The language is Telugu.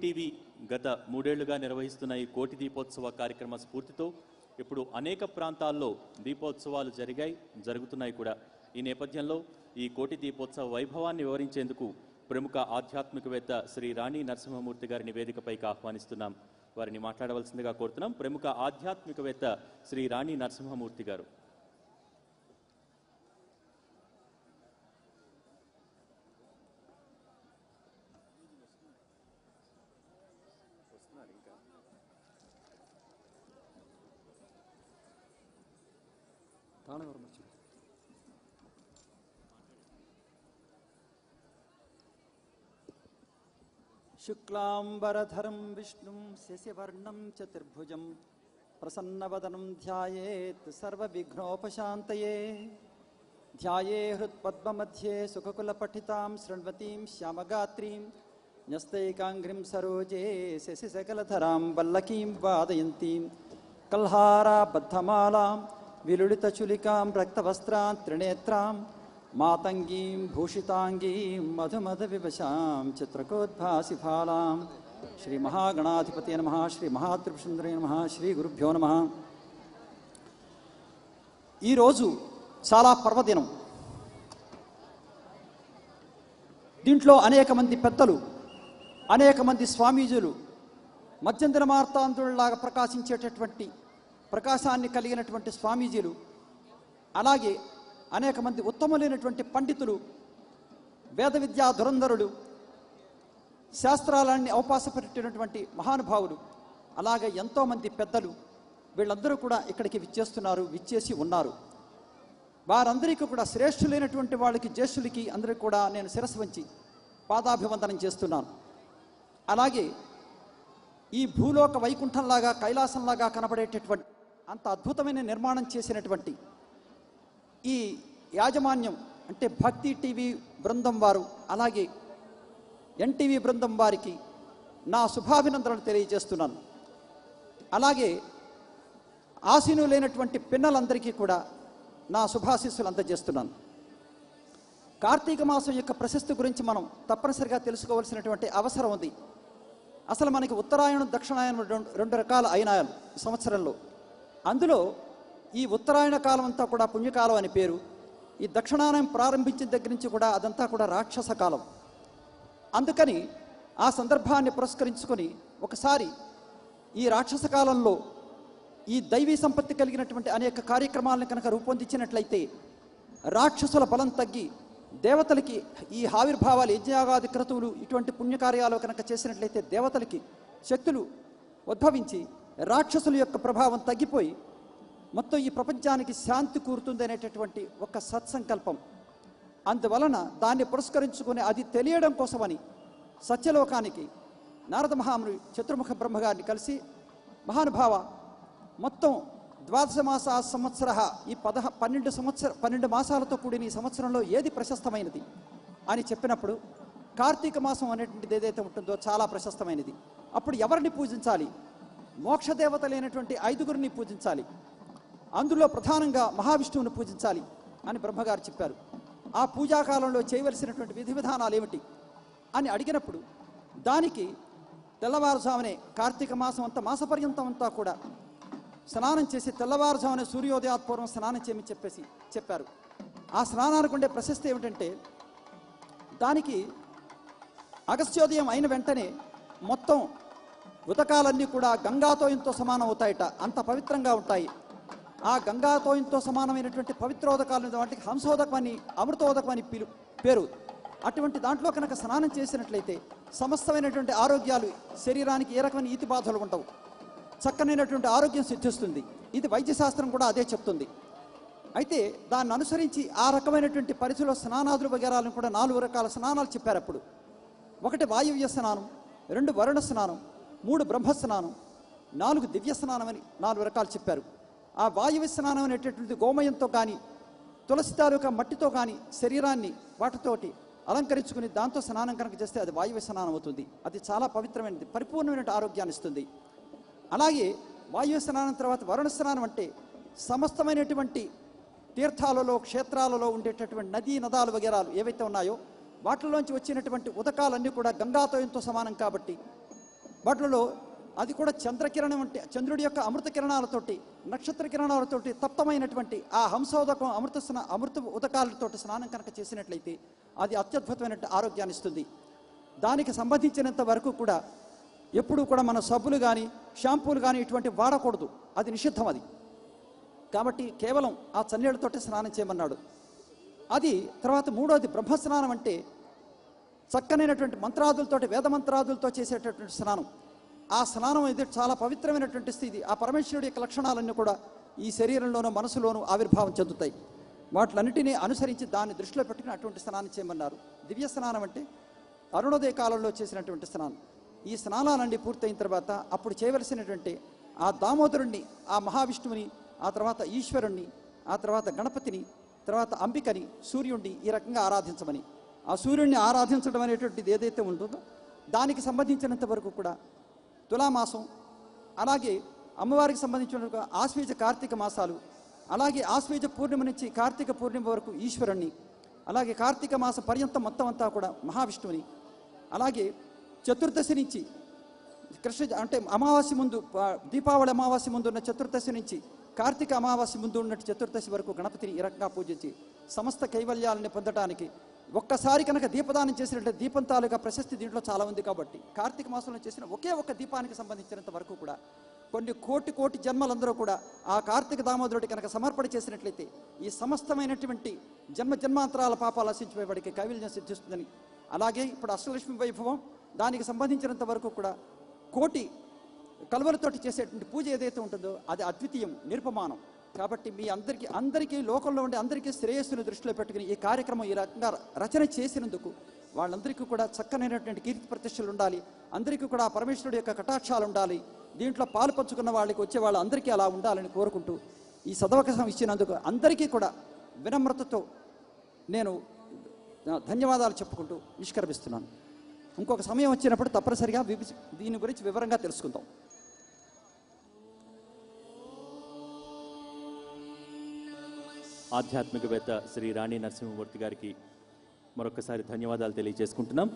టీవీ గత 3 ఏళ్లుగా నిర్వహిస్తున్న ఈ కోటి దీపోత్సవ కార్యక్రమ స్ఫూర్తితో ఇప్పుడు అనేక ప్రాంతాల్లో దీపోత్సవాలు జరుగుతున్నాయి కూడా. ఈ నేపథ్యంలో ఈ కోటి దీపోత్సవ వైభవాన్ని వివరించేందుకు ప్రముఖ ఆధ్యాత్మికవేత్త శ్రీ రాణి నరసింహమూర్తి గారిని వేదికపైకి ఆహ్వానిస్తున్నాం. వారిని మాట్లాడవలసిందిగా కోరుతున్నాం. ప్రముఖ ఆధ్యాత్మికవేత్త శ్రీ రాణి నరసింహమూర్తి గారు. शुक्लांबरधरं विष्णुं शशिवर्णं चतुर्भुजं प्रसन्नवदनं ध्यायेत् सर्वविघ्नोपशान्तये. ध्याये हृत्पद्ममध्ये सुखकुलपठितां शृण्वतीं श्यामगात्रीं न्यस्तैकाङ्घ्रिं सरोजे शशिसकलधरां वल्लकीं वादयन्तीं कल्हाराबद्धमालां विलुलितचुलिकां रक्तवस्त्रां त्रिनेत्रां मातंगीं भूषितांगीं मधुमधविवशां चित्रकोद्भासिफालां. श्री महागणाधिपतये नमः. श्री महात्रिपुरसुंदरे नमः. श्री गुरुभ्यो नमः. ఈ రోజు చాలా పర్వదినం. దీంట్లో అనేక మంది పెద్దలు, అనేక మంది స్వామీజులు మధ్యంతర మార్తాంతులలాగా ప్రకాశించేటటువంటి ప్రకాశాన్ని కలిగినటువంటి స్వామీజీలు, అలాగే అనేక మంది ఉత్తములైనటువంటి పండితులు, వేద విద్యా ధురంధరులు, శాస్త్రాలన్నీ అవపాసపెట్టినటువంటి మహానుభావులు, అలాగే ఎంతోమంది పెద్దలు వీళ్ళందరూ కూడా ఇక్కడికి విచ్చేసి ఉన్నారు. వారందరికీ కూడా శ్రేష్ఠులైనటువంటి వాళ్ళకి, జ్యేష్ఠులకి అందరికీ కూడా నేను శిరస్సు వంచి పాదాభివందనం చేస్తున్నాను. అలాగే ఈ భూలోక వైకుంఠంలాగా, కైలాసంలాగా కనబడేటటువంటి అంత అద్భుతమైన నిర్మాణం చేసినటువంటి ఈ యాజమాన్యం అంటే భక్తి టీవీ బృందం వారు, అలాగే ఎన్టీవీ బృందం వారికి నా శుభాభినందనలు తెలియజేస్తున్నాను. అలాగే ఆసీనులైనటువంటి పిన్నలందరికీ కూడా నా శుభాశీస్సులు అందజేస్తున్నాను. కార్తీక మాసం యొక్క ప్రశస్తి గురించి మనం తప్పనిసరిగా తెలుసుకోవాల్సినటువంటి అవసరం ఉంది. అసలు మనకి ఉత్తరాయణం, దక్షిణాయనం రెండు రకాల అయినాయాలు ఈ సంవత్సరంలో. అందులో ఈ ఉత్తరాయణ కాలం అంతా కూడా పుణ్యకాలం అని పేరు. ఈ దక్షిణాయనం ప్రారంభించిన దగ్గర నుంచి కూడా అదంతా కూడా రాక్షస కాలం. అందుకని ఆ సందర్భాన్ని పురస్కరించుకొని ఒకసారి ఈ రాక్షస కాలంలో ఈ దైవీ సంపత్తి కలిగినటువంటి అనేక కార్యక్రమాలను కనుక రూపొందించినట్లయితే రాక్షసుల బలం తగ్గి దేవతలకి ఈ ఆవిర్భావాలు, యజ్ఞయాగాది క్రతువులు, ఇటువంటి పుణ్యకార్యాలు కనుక చేసినట్లయితే దేవతలకి శక్తులు ఉద్భవించి రాక్షసుల యొక్క ప్రభావం తగ్గిపోయి మొత్తం ఈ ప్రపంచానికి శాంతి కూరుతుంది అనేటటువంటి ఒక సత్సంకల్పం. అందువలన దాన్ని పురస్కరించుకుని అది తెలియడం కోసమని సత్యలోకానికి నారద మహాముని చతుర్ముఖ బ్రహ్మగారిని కలిసి, మహానుభావ మొత్తం 12 మాస సంవత్సర, ఈ 12 మాసాలతో కూడిన ఈ సంవత్సరంలో ఏది ప్రశస్తమైనది అని చెప్పినప్పుడు కార్తీక మాసం అనేటువంటిది ఏదైతే ఉంటుందో చాలా ప్రశస్తమైనది. అప్పుడు ఎవరిని పూజించాలి? మోక్షదేవతలైనటువంటి 5గురిని పూజించాలి. అందులో ప్రధానంగా మహావిష్ణువుని పూజించాలి అని బ్రహ్మగారు చెప్పారు. ఆ పూజాకాలంలో చేయవలసినటువంటి విధి విధానాలు ఏమిటి అని అడిగినప్పుడు దానికి తెల్లవారుజామునే కార్తీక మాసం అంతా, మాసపర్యంతం అంతా కూడా స్నానం చేసి తెల్లవారుజామునే సూర్యోదయాత్పూర్వం స్నానం చేయమని చెప్పారు. ఆ స్నానానికి ఉండే ప్రశస్తి ఏమిటంటే, దానికి అగస్త్యోదయం అయిన వెంటనే మొత్తం ఉదకాలన్నీ కూడా గంగాతోయంతో సమానం అవుతాయట. అంత పవిత్రంగా ఉంటాయి. ఆ గంగాతోయంతో సమానమైనటువంటి పవిత్రోదకాలు, వాటికి హంసోదకం అని, అమృతోదకం అని పేరు. అటువంటి దాంట్లో కనుక స్నానం చేసినట్లయితే సమస్తమైనటువంటి ఆరోగ్యాలు, శరీరానికి ఏ రకమైన ఈతి బాధలు ఉండవు, చక్కనైనటువంటి ఆరోగ్యం సిద్ధిస్తుంది. ఇది వైద్యశాస్త్రం కూడా అదే చెప్తుంది. అయితే దాన్ని అనుసరించి ఆ రకమైనటువంటి పరిధిలో స్నానాదులు వగేరాలను కూడా 4 రకాల స్నానాలు చెప్పారు. అప్పుడు 1 వాయువ్య స్నానం, 2 వరుణ స్నానం, 3 బ్రహ్మ స్నానం, 4 దివ్య స్నానం అని 4 రకాలు చెప్పారు. ఆ వాయువ్య స్నానం అనేటటువంటి గోమయంతో కానీ, తులసి తాలూకా మట్టితో కానీ శరీరాన్ని వాటితోటి అలంకరించుకుని దాంతో స్నానం కనుక చేస్తే అది వాయువ్య స్నానం అవుతుంది. అది చాలా పవిత్రమైనది, పరిపూర్ణమైన ఆరోగ్యాన్ని ఇస్తుంది. అలాగే వాయువ్య స్నానం తర్వాత వరుణ స్నానం అంటే సమస్తమైనటువంటి తీర్థాలలో, క్షేత్రాలలో ఉండేటటువంటి నదీ నదాలు వగేరాలు ఏవైతే ఉన్నాయో వాటిలోంచి వచ్చినటువంటి ఉదకాలన్నీ కూడా గంగాతోయంతో సమానం కాబట్టి వాటిలో అది కూడా చంద్రకిరణం అంటే చంద్రుడి యొక్క అమృత కిరణాలతోటి నక్షత్ర కిరణాలతోటి తప్తమైనటువంటి ఆ హంసోదకం అమృత ఉదకాలతోటి స్నానం కనుక చేసినట్లయితే అది అత్యద్భుతమైన ఆరోగ్యాన్ని ఇస్తుంది. దానికి సంబంధించినంత వరకు కూడా ఎప్పుడూ కూడా మన సబ్బులు కానీ షాంపూలు కానీ ఇటువంటి వాడకూడదు, అది నిషిద్ధం. అది కాబట్టి కేవలం ఆ చన్నీళ్ళతోటి స్నానం చేయమన్నాడు. అది తర్వాత మూడోది బ్రహ్మస్నానం, అంటే చక్కనైనటువంటి మంత్రాదులతోటి వేద మంత్రాదులతో చేసేటటువంటి స్నానం. ఆ స్నానం ఇది చాలా పవిత్రమైనటువంటి స్థితి. ఆ పరమేశ్వరుడి యొక్క లక్షణాలన్నీ కూడా ఈ శరీరంలోనూ మనసులోనూ ఆవిర్భావం చెందుతాయి. వాటిలన్నిటినీ అనుసరించి దాన్ని దృష్టిలో పెట్టుకుని అటువంటి స్నానం చేయమన్నారు. దివ్య స్నానం అంటే అరుణోదయ కాలంలో చేసినటువంటి స్నానం. ఈ స్నానాలన్నీ పూర్తయిన తర్వాత అప్పుడు చేయవలసినటువంటి ఆ దామోదరుణ్ణి, ఆ మహావిష్ణువుని, ఆ తర్వాత ఈశ్వరుణ్ణి, ఆ తర్వాత గణపతిని, తర్వాత అంబికని, సూర్యుడిని ఈ రకంగా ఆరాధించమని. ఆ సూర్యుడిని ఆరాధించడం అనేటువంటిది ఏదైతే ఉంటుందో దానికి సంబంధించినంత వరకు కూడా తులామాసం, అలాగే అమ్మవారికి సంబంధించిన ఆశ్వీజ కార్తీక మాసాలు, అలాగే ఆశ్వీజ పూర్ణిమ నుంచి కార్తీక పూర్ణిమ వరకు ఈశ్వరుణ్ణి, అలాగే కార్తీక మాసం పర్యంతం మొత్తం అంతా కూడా మహావిష్ణువుని, అలాగే చతుర్దశి నుంచి అంటే అమావాస్య ముందు, దీపావళి అమావాస్య ముందు ఉన్న చతుర్దశి నుంచి కార్తీక అమావాస్య ముందు ఉన్నట్టు చతుర్దశి వరకు గణపతిని ఈ రకంగా పూజించి సమస్త కైవల్యాలని పొందడానికి ఒక్కసారి కనుక దీపదానం చేసినట్లయితే దీపం తాలూకా ప్రశస్తి దీంట్లో చాలా ఉంది. కాబట్టి కార్తీక మాసంలో చేసిన ఒకే ఒక్క దీపానికి సంబంధించినంత వరకు కూడా కొన్ని కోటి జన్మలందరూ కూడా ఆ కార్తీక దామోదరుడి కనుక సమర్పణ చేసినట్లయితే ఈ సమస్తమైనటువంటి జన్మాంతరాల పాపాలు నశించిపోయేవాడికి కైవల్యం సిద్ధిస్తుందని. అలాగే ఇప్పుడు అష్టలక్ష్మి వైభవం, దానికి సంబంధించినంత వరకు కూడా కోటి కలువలతోటి చేసేటువంటి పూజ ఏదైతే ఉంటుందో అది అద్వితీయం, నిరుపమానం. కాబట్టి మీ అందరికీ లోకంలో ఉండే అందరికీ శ్రేయస్సును దృష్టిలో పెట్టుకుని ఈ కార్యక్రమం ఈ రకంగా రచన చేసినందుకు వాళ్ళందరికీ కూడా చక్కనైనటువంటి కీర్తి ప్రతిష్టలు ఉండాలి. అందరికీ కూడా పరమేశ్వరుడు యొక్క కటాక్షాలు ఉండాలి. దీంట్లో పాలు పంచుకున్న వాళ్ళకి వచ్చే వాళ్ళందరికీ అలా ఉండాలని కోరుకుంటూ ఈ సదవకాశం ఇచ్చినందుకు అందరికీ కూడా వినమ్రతతో నేను ధన్యవాదాలు చెప్పుకుంటూ నిష్కర్మిస్తున్నాను. ఇంకొక సమయం వచ్చినప్పుడు తప్పనిసరిగా దీని గురించి వివరంగా తెలుసుకుందాం. ఆధ్యాత్మికవేత్త శ్రీ రాణి నరసింహమూర్తి గారికి మరొకసారి ధన్యవాదాలు తెలియజేసుకుంటున్నాం.